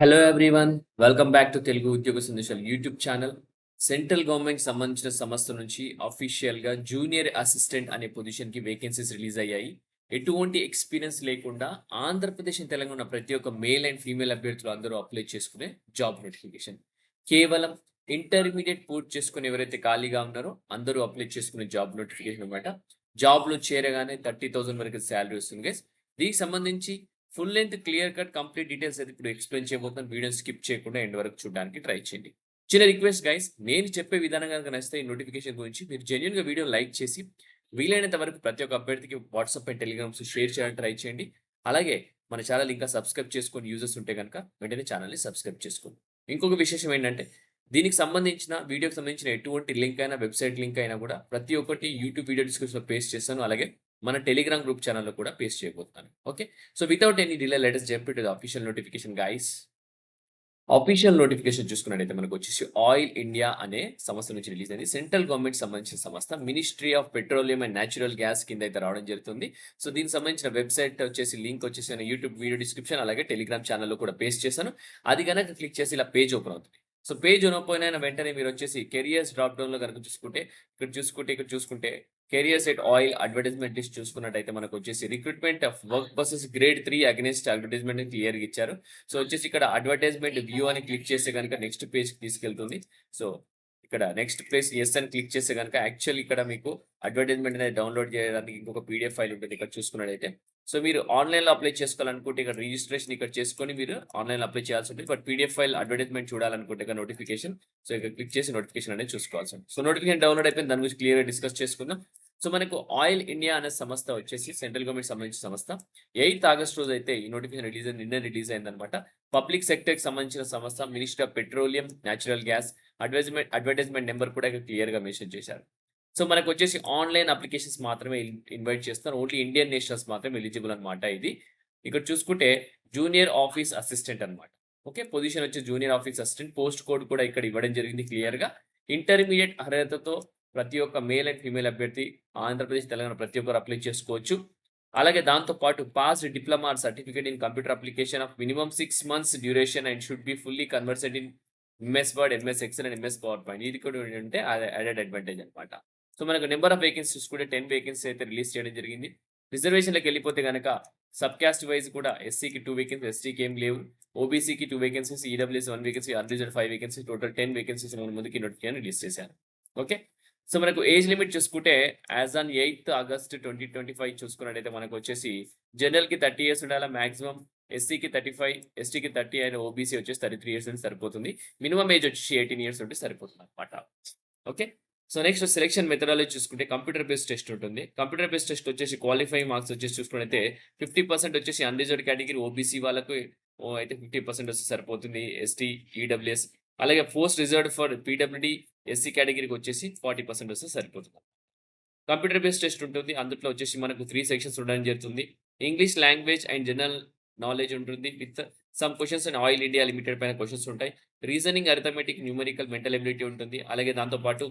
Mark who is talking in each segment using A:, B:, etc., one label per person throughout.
A: Hello everyone, welcome back to Telugu ఉద్యోగ సందేశాలు YouTube channel. Central government సంబంధించిన సంస్థ నుంచి అఫీషియల్గా జూనియర్ అసిస్టెంట్ అనే పొజిషన్కి వేకెన్సీస్ రిలీజ్ అయ్యాయి. ఎటువంటి ఎక్స్పీరియన్స్ లేకుండా ఆంధ్రప్రదేశ్ అండ్ తెలంగాణ ప్రతి ఒక్క మేల్ అండ్ ఫీమేల్ అభ్యర్థులు అందరూ అప్లై చేసుకునే జాబ్ నోటిఫికేషన్. కేవలం ఇంటర్మీడియట్ పూర్తి చేసుకుని ఎవరైతే ఖాళీగా ఉన్నారో అందరూ అప్లై చేసుకునే జాబ్ నోటిఫికేషన్ అనమాట. జాబ్లో చేరగానే 30,000 వరకు శాలరీ వస్తుంది గైస్. దీనికి సంబంధించి full length clear cut complete details అయితే ఇప్పుడు ఎక్స్ప్లెయిన్ చేయబోతున్నాను. వీడియో స్కిప్ చేయకుండా ఎండ్ వరకు చూడడానికి ట్రై చేయండి. చిన్న రిక్వెస్ట్ గైస్, నేను చెప్పే విధానం కనుక నచ్చితే ఈ నోటిఫికేషన్ గురించి మీరు జెన్యున్ గా వీడియో లైక్ చేసి వీలైనంత వరకు ప్రతి ఒక్క అభ్యర్థికి వాట్సాప్ అండ్ టెలిగ్రామ్స్ షేర్ చేయడానికి ట్రై చేయండి. అలాగే మన ఛానల్ ఇంకా సబ్స్క్రైబ్ చేసుకొని యూజర్స్ ఉంటే కనుక వెంటనే ఛానల్ని సబ్స్క్రైబ్ చేసుకోండి. ఇంకొక విశేషం ఏంటంటే దీనికి సంబంధించిన వీడియోకి సంబంధించిన ఎటువంటి లింక్ అయినా వెబ్సైట్ లింక్ అయినా కూడా ప్రతి ఒక్కటి యూట్యూబ్ వీడియో డిస్క్రిప్షన్లో పేస్ట్ చేస్తాను. అలాగే మన టెలిగ్రామ్ గ్రూప్ ఛానల్లో కూడా పేస్ట్ చేయబోతున్నాను. Okay, so without any delay let us jump to the official notification guys. Official notification చూసుకున్నట్టయితే మనకు వచ్చేసి ఆయిల్ ఇండియా అనే సంస్థ నుంచి రిలీజ్ అయింది. సెంట్రల్ గవర్నమెంట్ సంబంధించిన సంస్థ, ministry of petroleum and natural gas కింద అయితే రావడం జరుగుతుంది. సో దీనికి సంబంధించిన వెబ్సైట్ వచ్చేసి లింక్ వచ్చేసి నేను యూట్యూబ్ వీడియో డిస్క్రిప్షన్ అలాగే టెలిగ్రామ్ ఛానల్లో కూడా పేస్ట్ చేశాను. అది కనుక క్లిక్ చేసి ఇలా పేజ్ ఓపెన్ అవుతుంది. సో పేజ్ ఓపెన్ అయిన వెంటనే మీరు వచ్చేసి కెరియర్స్ డ్రాప్ డౌన్ లో కనుక ఇక్కడ చూసుకుంటే careers at oil advertisement list చూసుకున్నట్టయితే మనకు వచ్చేసి recruitment of work buses grade 3 against advertisement clear గా ఇచ్చారు. సో వచ్చేసి ఇక్కడ అడ్వర్టైజ్మెంట్ వ్యూ అని క్లిక్ చేస్తే కనుక నెక్స్ట్ పేజ్ కి తీసుకెళ్తుంది. సో ఇక్కడ నెక్స్ట్ ప్లేస్ ఎస్ అని క్లిక్ చేస్తే కనుక యాక్చువల్ ఇక్కడ మీకు అడ్వర్టైజ్మెంట్ అనేది డౌన్లోడ్ చేయడానికి ఇంకొక పీడిఎఫ్ ఫైల్ ఉంటుంది. ఇక్కడ చూసుకున్నట్టయితే సో మీరు ఆన్లైన్ లో అప్లై చేసుకోవాలనుకుంటే ఇక్కడ రిజిస్ట్రేషన్ ఇక్కడ చేసుకొని మీరు ఆన్లైన్ లో అప్లై చేయాల్సి ఉంటుంది. బట్ పీడిఎఫ్ ఫైల్ అడ్వర్టైజ్మెంట్ చూడాలనుకుంటే నోటిఫికేషన్, సో ఇక్కడ క్లిక్ చేసి నోటిఫికేషన్ అనేది చూసుకోవాల్సి ఉంటుంది. సో నోటిఫికేషన్ డౌన్లోడ్ అయిపోయింది, దాని గురించి క్లియర్ గా డిస్కస్ చేసుకుందాం. సో మనకు ఆయిల్ ఇండియా అనే సంస్థ వచ్చేసి సెంట్రల్ గవర్నమెంట్ సంబంధించిన సంస్థ. 8th ఆగస్ట్ రోజు అయితే ఈ నోటిఫికేషన్ నిన్న రిలీజ్ అయిందనమాట. పబ్లిక్ సెక్టర్ కి సంబంధించిన సంస్థ, ministry of petroleum natural gas. Advertisement number కూడా ఇక్కడ క్లియర్ గా మెన్షన్ చేశారు. సో మనకు వచ్చేసి ఆన్లైన్ అప్లికేషన్స్ మాత్రమే ఇన్వైట్ చేస్తారు. ఓన్లీ ఇండియన్ నేషనల్స్ మాత్రమే ఎలిజిబుల్ అనమాట. ఇది ఇక్కడ చూసుకుంటే జూనియర్ ఆఫీస్ అసిస్టెంట్ అనమాట. ఓకే, పొజిషన్ వచ్చి junior office assistant. Post code కూడా ఇక్కడ ఇవ్వడం జరిగింది క్లియర్ గా. ఇంటర్మీడియట్ అర్హతతో ప్రతి ఒక్క మేల్ అండ్ ఫీమేల్ అభ్యర్థి ఆంధ్రప్రదేశ్ తెలంగాణ ప్రతి ఒక్కరు అప్లై చేసుకోవచ్చు. అలాగే దాంతో పాటు passed diploma certificate in computer application of minimum 6 months duration and should be fully conversed in MS Word, MS Excel and MS PowerPoint. ఇది కూడా ఏంటంటే యాడెడ్ అడ్వాంటేజ్ అనమాట. సో మనకు నెంబర్ ఆఫ్ వేకెన్సీ చూసుకుంటే 10 వేకెన్సీ అయితే release చేయడం జరిగింది. రిజర్వేషన్లకు వెళ్ళిపోతే కనుక సబ్ క్యాస్ట్ వైజ్ కూడా ఎస్సీకి 2 వేకెన్సీ, ఎస్టీకి ఏం లేవు. ఓబీసీకి 2 vacancies, EWS 1 vacancy, unreserved 5 vacancy, total 10 vacancies ముందుకి నోటిఫికేషన్ రిలీజ్ చేశారు. ఓకే, సో మనకు ఏజ్ లిమిట్ చూసుకుంటే యాజ్ ఆన్ 8th ఆగస్ట్ 2025 చూసుకున్నట్టయితే మనకు వచ్చేసి జనరల్ కి 30 years ఉండాలి మాక్సిమం, ఎస్సీకి 35, ఎస్టీకి 30 అయిన ఓబీసీ వచ్చేసి 33 years ఉంటే సరిపోతుంది. మినిమం ఏజ్ వచ్చేసి 18 years ఉంటే సరిపోతుంది అనమాట. Okay, so next selection methodology చూసుకుంటే కంప్యూటర్ బేస్డ్ టెస్ట్ ఉంటుంది. కంప్యూటర్ బేస్డ్ టెస్ట్ వచ్చేసి క్వాలిఫైయింగ్ మార్క్స్ వచ్చేసి చూసుకుంటే 50% వచ్చేసి అన్రిజర్వ్డ్ కేటగిరీ ఓబీసీ వాళ్ళకు అయితే 50% వస్తే సరిపోతుంది. ఎస్టీ, ఈడబ్ల్యూఎస్ అలాగే post reserved for PWD SC కేటగిరీకి వచ్చేసి 40% వస్తే సరిపోతుంది. కంప్యూటర్ బేస్డ్ టెస్ట్ ఉంటుంది. అందులో వచ్చేసి మనకు 3 సెక్షన్స్ ఉండడం జరుగుతుంది. English language and general knowledge ఉంటుంది with some questions and Oil India Limited పైన క్వశ్చన్స్ ఉంటాయి. Reasoning, arithmetic, numerical, mental ability ఉంటుంది. అలాగే దాంతో పాటు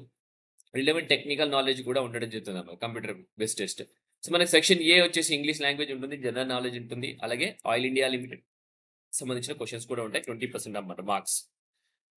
A: రిలవెంట్ టెక్నికల్ నాలెడ్జ్ కూడా ఉండడం జరుగుతుంది అన్నమాట కంప్యూటర్ బేస్డ్ టెస్ట్. సో మనకి సెక్షన్ ఏ వచ్చేసి ఇంగ్లీష్ లాంగ్వేజ్ ఉంటుంది, జనరల్ నాలెడ్జ్ ఉంటుంది, అలాగే ఆయిల్ ఇండియా లిమిటెడ్ సంబంధించిన క్వశ్చన్స్ కూడా ఉంటాయి. 20% అన్నమాట మార్క్స్.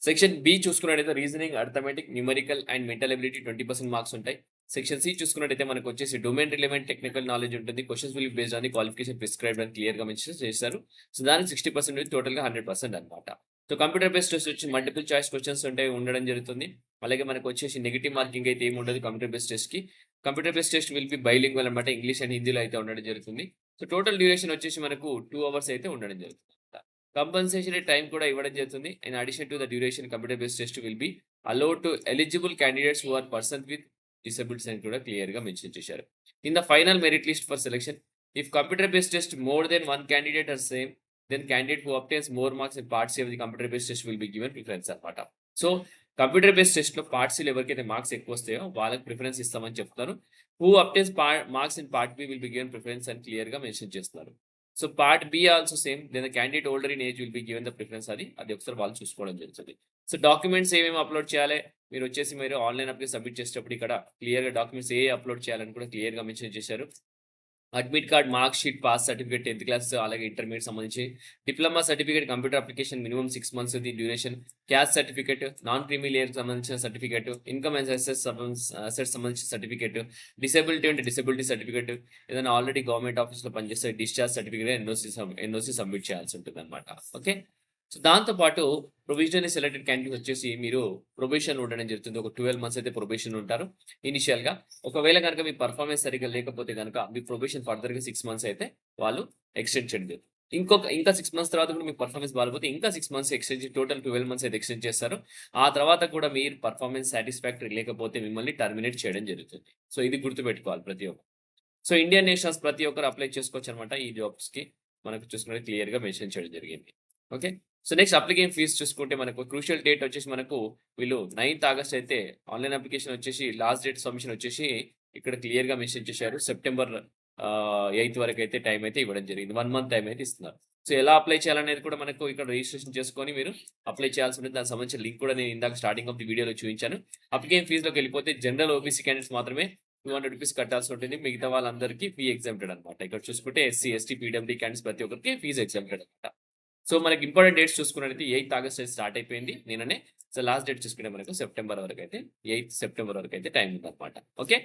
A: సెక్షన్ బి చూసుకున్నట్టయితే reasoning, arithmetic, numerical and mental ability 20% marks ఉంటాయి. సెక్షన్ సి చూసుకున్నట్టయితే మనకు వచ్చేసి డొమైన్ రిలవెంట్ టెక్నికల్ నాలెడ్జ్ ఉంటుంది. Questions will based on the qualification prescribed అని క్లియర్ గా మెన్షన్ చేశారు. సో దానికి 60% టోటల్ గా 100% అనమాట. సో కంప్యూటర్ బేస్డ్ టెస్ట్ వచ్చి మల్టిపుల్ చాయిస్ క్వశ్చన్స్ ఉంటాయి ఉండడం జరుగుతుంది. అలాగే మనకు వచ్చేసి నెగిటివ్ మార్కింగ్ అయితే ఏమి ఉండదు కంప్యూటర్ బేస్డ్ టెస్ట్ కి. Computer based test will B bilingual అనమాట, ఇంగ్లీష్ అండ్ హిందీలో అయితే ఉండడం జరుగుతుంది. సో టోటల్ డ్యూరేషన్ వచ్చేసి మనకు 2 hours అయితే ఉండడం జరుగుతుంది. కంపన్సేషన్ టైం కూడా ఇవ్వడం జరుగుతుంది. In addition to the duration computer based test will be allowed to eligible candidates who are person with disabilities అని కూడా క్లియర్ గా మెన్షన్ చేశారు. In the final merit list for selection, if computer based test more than 1 candidate are same, then candidate who obtains more marks in part C of the computer based test will be given preference అనమాట. So computer based test లో part సిలో ఎవరికైతే marks ఎక్కువ వస్తాయో వాళ్ళకి preference ఇస్తామని చెప్తారు. Who obtains marks in part B will be given preference అని క్లియర్ గా మెన్షన్ చేస్తున్నారు. So part B also same, then the candidate older in age will be given the preference. అది ఒకసారి వాళ్ళు చూసుకోవడం జరుగుతుంది. సో డాక్యుమెంట్స్ ఏమేమి అప్లోడ్ చేయాలి, మీరు ఆన్లైన్ అప్లికేషన్ సబ్మిట్ చేసేటప్పుడు ఇక్కడ క్లియర్ గా డాక్యుమెంట్స్ ఏ అప్లోడ్ చేయాలని కూడా క్లియర్ గా మెన్షన్ చేశారు. Admit card, mark sheet, pass certificate, 10th class అలాగే ఇంటర్మీడియేట్ సంబంధించి diploma certificate, computer application minimum 6 months duration, caste certificate, non creamy layer సంబంధించిన సర్టిఫికేట్, ఇన్కమ్ అండ్ అసెట్స్ సంబంధించిన సర్టిఫికేట్, డిసేబిలిటీ అంటే disability certificate, ఏదైనా already government ఆఫీస్‌లో పనిచేస్తే discharge certificate, NOC submit చేయాల్సి ఉంటుందన్నమాట. ఓకే. సో దాంతో పాటు ప్రొవిజనల్లీ సెలెక్టెడ్ క్యాండిడేట్ వచ్చేసి మీరు ప్రొబేషన్ ఉండడం జరుగుతుంది. ఒక 12 మంత్స్ అయితే ప్రొబేషన్ ఉంటారు ఇనిషియల్‌గా. ఒకవేళ గనుక మీ పర్ఫార్మెన్స్ సరిగ్గా లేకపోతే గనుక మీ ప్రొబేషన్ ఫర్దర్‌గా 6 మంత్స్ అయితే వాళ్ళు ఎక్స్టెండ్ చేయడం జరుగుతుంది. ఇంకా 6 మంత్స్ తర్వాత కూడా మీ పర్ఫార్మెన్స్ బాలేకపోతే ఇంకా 6 మంత్స్ ఎక్స్టెండ్ చేసి టోటల్ 12 మంత్స్ అయితే ఎక్స్టెండ్ చేస్తారు. ఆ తర్వాత కూడా మీరు పర్ఫార్మెన్స్ సాటిస్ఫాక్టరీ లేకపోతే మిమ్మల్ని టర్మినేట్ చేయడం జరుగుతుంది. సో ఇది గుర్తుపెట్టుకోవాలి ప్రతి ఒక్కరు. సో ఇండియన్ నేషనల్స్ ప్రతి ఒక్కరు అప్లై చేసుకోవచ్చనమాట ఈ జాబ్స్‌కి. మనకు చూసుకుంటే క్లియర్‌గా మెన్షన్ చేయడం జరిగింది. Okay. So next application fees చూసుకుంటే మనకు క్రూషియల్ డేట్ వచ్చేసి మనకు వీళ్ళు 9th ఆగస్ట్ అయితే ఆన్‌లైన్ అప్లికేషన్ వచ్చేసి లాస్ట్ డేట్ సబ్మిషన్ వచ్చేసి ఇక్కడ క్లియర్‌గా మెన్షన్ చేశారు. సెప్టెంబర్ 8 వరకు అయితే టైం అయితే ఇవ్వడం జరిగింది. 1 మంత్ టైం అయితే ఇస్తున్నారు. సో ఎలా అప్లై చేయాలనేది కూడా మనకు ఇక్కడ రిజిస్ట్రేషన్ చేసుకొని మీరు అప్లై చేయాల్సి ఉంటుంది. దానికి సంబంధించిన లింక్ కూడా నేను ఇందాక స్టార్టింగ్ ఆఫ్ ది వీడియోలో చూపించాను. అప్లికేషన్ ఫీస్‌లోకి వెళ్ళిపోతే జనరల్ ఓబీసీ క్యాండిడేట్స్ మాత్రమే రూ. 200 కట్టాల్సి ఉంటుంది. మిగతా వాళ్ళందరికీ ఫీ ఎగ్జామ్టెడ్ అనమాట. ఇక్కడ చూసుకుంటే ఎస్సీ, ఎస్టీ, పీడబ్ల్యూడీ క్యాండిడేట్స్ ప్రతి ఒక్కరికి ఫీజ్ ఎగ్జామ్టెడ్ అనమాట. సో మనకి ఇంపార్టెంట్ డేట్స్ చూసుకున్నట్లయితే 8th ఆగస్ట్ అయితే స్టార్ట్ అయిపోయింది నిన్ననే. సో లాస్ట్ డేట్ చూసుకుంటే మనకు సెప్టెంబర్ వరకు అయితే 8th సెప్టెంబర్ వరకు అయితే టైం ఉందన్నమాట. ఓకే.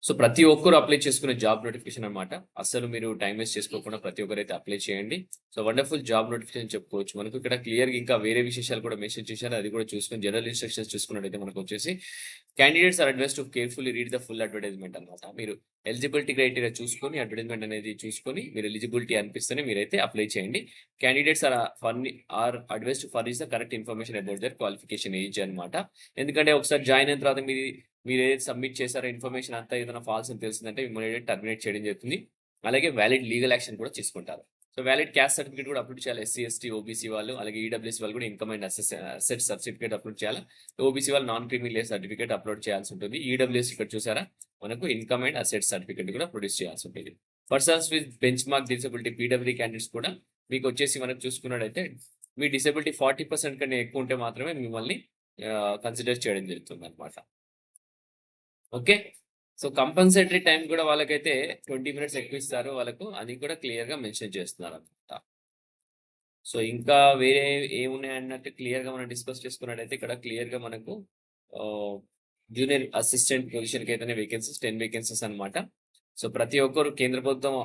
A: సో ప్రతి ఒక్కరు అప్లై చేసుకునే జాబ్ నోటిఫికేషన్ అనమాట. అస్సలు మీరు టైం వేస్ట్ చేసుకోకుండా ప్రతి ఒక్కరైతే అప్లై చేయండి. సో వండర్‌ఫుల్ జాబ్ నోటిఫికేషన్ చెప్పుకోవచ్చు. మనకు ఇక్కడ క్లియర్‌గా ఇంకా వేరే విశేషాలు కూడా మెన్షన్ చేశారు. అది కూడా చూసుకొని జనరల్ ఇన్‌స్ట్రక్షన్స్ చూసుకున్నట్టయితే మనకు వచ్చేసి candidates are advised to carefully read the full advertisement అన్నమాట. మీరు ఎలిజిబిలిటీ క్రైటీరియా చూసుకొని అడ్వర్టైజ్‌మెంట్ అనేది చూసుకొని మీరు ఎలిజిబిలిటీ అనిపిస్తేనే మీరైతే అప్లై చేయండి. Candidates are advised to furnish the correct information about their qualification age అన్నమాట. ఎందుకంటే ఒకసారి జాయిన్ అయిన తర్వాత మీరు ఏదైతే సబ్మిట్ చేశారో ఇన్ఫర్మేషన్ అంతా ఏదైనా ఫాల్స్ అని తెలిసిందంటే మిమ్మల్ని టర్మినేట్ చేయడం జరుగుతుంది. అలాగే వాలిడ్ లీగల్ యాక్షన్ కూడా తీసుకుంటారు. సో వాలిడ్ క్యాస్ట్ సర్టిఫికేట్ కూడా అప్లోడ్ చేయాలి. ఎస్సీ, ఎస్టీ, ఓబీసీ వాళ్ళు అలాగే ఈడబ్ల్యూఎస్ వాళ్ళు కూడా income and asset certificate upload చేయాలి. ఓబీసీ వాళ్ళు non creamy layer certificate upload చేయాల్సి ఉంటుంది. ఈడబ్ల్యూఎస్ ఇక్కడ చూసారా మనకు ఇన్కమ్ అండ్ అసెట్ సర్టిఫికేట్ కూడా ప్రొడ్యూస్ చేయాల్సి ఉంటుంది. Persons with bench mark disability PWD candidates కూడా మీకు వచ్చేసి మనకు చూసుకున్నట్టయితే మీ డిసబిలిటీ 40% కన్నా ఎక్కువ ఉంటే మాత్రమే మిమ్మల్ని కన్సిడర్ చేయడం జరుగుతుంది అనమాట. ఓకే. సో కంపల్సరీ టైం కూడా వాళ్ళకైతే 20 మినిట్స్ ఎక్కువ ఇస్తారు వాళ్ళకు. అది కూడా క్లియర్‌గా మెన్షన్ చేస్తున్నారన్నమాట. సో ఇంకా వేరే ఏమున్నాయన్నట్టు క్లియర్‌గా మనం డిస్కస్ చేసుకున్నట్టయితే ఇక్కడ క్లియర్‌గా మనకు ఆహ్, జూనియర్ అసిస్టెంట్ పొజిషన్‌కి అయితేనే వేకెన్సీస్ 10 వేకెన్సీస్ అన్నమాట. సో ప్రతి ఒక్కరు కేంద్ర ప్రభుత్వం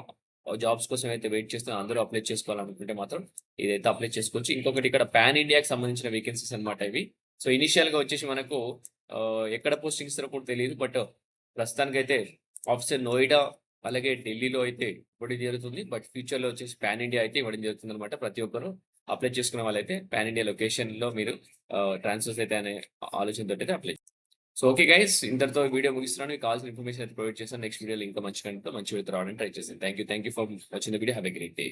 A: జాబ్స్ కోసం అయితే వెయిట్ చేస్తున్నారు. అందరూ అప్లై చేసుకోవాలనుకుంటే మాత్రం ఇదైతే అప్లై చేసుకోవచ్చు. ఇంకొకటి ఇక్కడ పాన్ ఇండియాకి సంబంధించిన వేకెన్సీస్ అన్నమాట ఇవి. సో ఇనిషియల్‌గా వచ్చేసి మనకు ఎక్కడ పోస్టింగ్ ఇస్తారో కూడా తెలీదు. బట్ ప్రస్తుతానికైతే ఆఫ్సర్ నోయిడా అలాగే ఢిల్లీలో అయితే ఇవ్వడం జరుగుతుంది. బట్ ఫ్యూచర్‌లో వచ్చేసి పాన్ ఇండియా అయితే ఇవ్వడం జరుగుతుందన్నమాట. ప్రతి ఒక్కరు అప్లై చేసుకునే వాళ్ళైతే పాన్ ఇండియా లొకేషన్‌లో మీరు ట్రాన్స్‌ఫర్స్ అయితే అనే ఆలోచనతోటి అప్లై. సో ఓకే గైస్, ఇంతటితో వీడియో ముగిస్తున్నాను. మీకు కావాల్సిన ఇన్ఫర్మేషన్ అయితే ప్రొవైడ్ చేశాను. నెక్స్ట్ వీడియోలో ఇంకా మంచి కంటెంట్‌తో మంచి వీడియోతో రావడానికి ట్రై చేస్తాను. Thank you for watching the video. Have a great day.